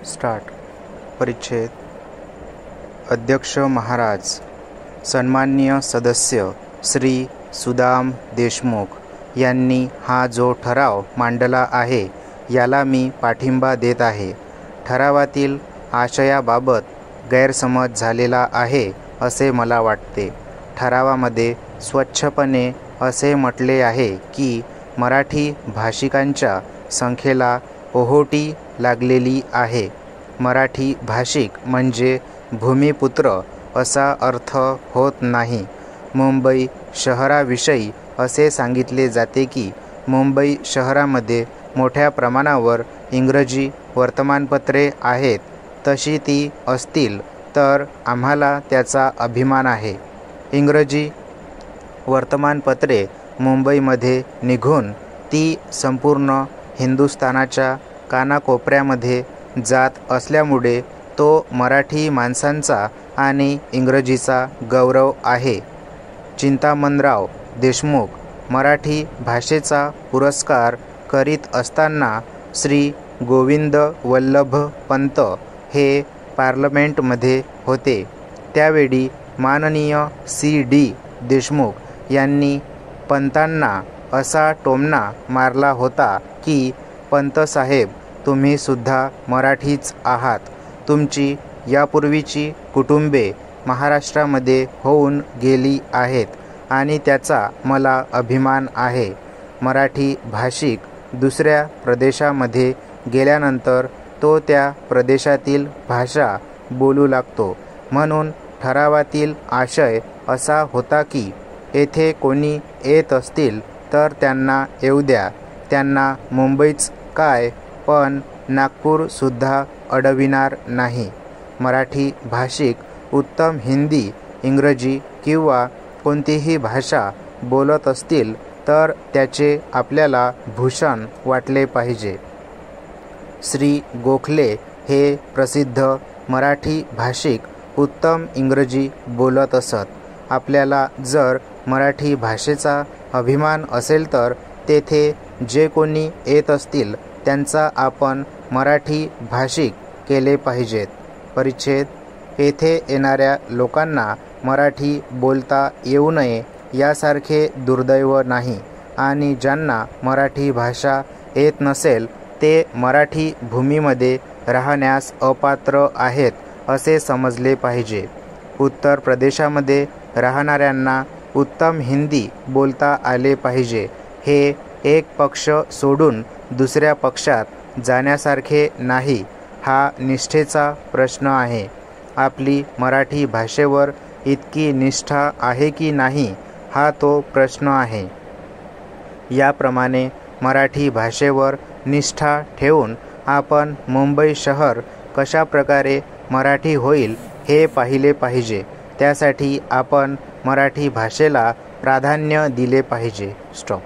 Start. परिच्छेद. अध्यक्ष महाराज, सन्माननीय सदस्य श्री सुदाम देशमुख यांनी हा जो ठराव मांडला आहे याला मी पाठिंबा देत आहे. ठरावातील आशयाबाबत गैरसमज झालेला आहे असे मला वाटते. ठरावामध्ये स्वच्छपणे असे म्हटले आहे की मराठी भाषिकांच्या संख्येला ओहोटी लागलेली आहे. मराठी भाषिक म्हणजे भूमिपुत्र असा अर्थ होत नाही. मुंबई शहराविषयी असे सांगितले जाते की मुंबई शहरामध्ये मोठ्या प्रमाणावर इंग्रजी वर्तमानपत्रे आहेत. तशी ती असतील तर आम्हाला त्याचा अभिमान आहे. इंग्रजी वर्तमानपत्रे मुंबईमध्ये निघून ती संपूर्ण हिंदुस्थानाच्या कानाकोपऱ्यामध्ये जात असल्यामुळे तो मराठी माणसांचा आणि इंग्रजीचा गौरव आहे. चिंतामणराव देशमुख मराठी भाषेचा पुरस्कार करीत असताना श्री गोविंद वल्लभ पंत हे पार्लमेंटमध्ये होते. त्यावेळी माननीय C.D. देशमुख यांनी पंतांना असा टोमणा मारला होता की पंतसाहेब, तुम्ही सुद्धा मराठीच आहात. तुमची यापूर्वीची कुटुंबे महाराष्ट्रामध्ये होऊन गेली आहेत आणि त्याचा मला अभिमान आहे. मराठी भाषिक दुसऱ्या प्रदेशामध्ये गेल्यानंतर तो त्या प्रदेशातील भाषा बोलू लागतो. म्हणून ठरावातील आशय असा होता की येथे कोणी येत असतील तर त्यांना येऊ द्या. त्यांना मुंबईच काय पण नागपूरसुद्धा अडविणार नाही. मराठी भाषिक उत्तम हिंदी, इंग्रजी किंवा कोणतीही भाषा बोलत असतील तर त्याचे आपल्याला भूषण वाटले पाहिजे. श्री गोखले हे प्रसिद्ध मराठी भाषिक उत्तम इंग्रजी बोलत असत. आपल्याला जर मराठी भाषेचा अभिमान असेल तर तेथे जे कोणी येत असतील त्यांचा आपण मराठी भाषिक केले पाहिजेत. परिच्छेद. येथे येणाऱ्या लोकांना मराठी बोलता येऊ नये यासारखे दुर्दैव नाही आणि ज्यांना मराठी भाषा येत नसेल ते मराठी भूमीमध्ये राहण्यास अपात्र आहेत असे समजले पाहिजे. उत्तर प्रदेशामध्ये राहणाऱ्यांना उत्तम हिंदी बोलता आले पाहिजे. हे एक पक्ष सोडून दुसऱ्या पक्षात जाण्यासारखे नाही. हा निष्ठेचा प्रश्न आहे. आपली मराठी भाषेवर इतकी निष्ठा आहे की नाही हा तो प्रश्न आहे. याप्रमाणे मराठी भाषेवर निष्ठा ठेवून आपण मुंबई शहर कशा प्रकारे मराठी होईल हे पाहिले पाहिजे. त्यासाठी आपण मराठी भाषेला प्राधान्य दिले पाहिजे. स्टॉप.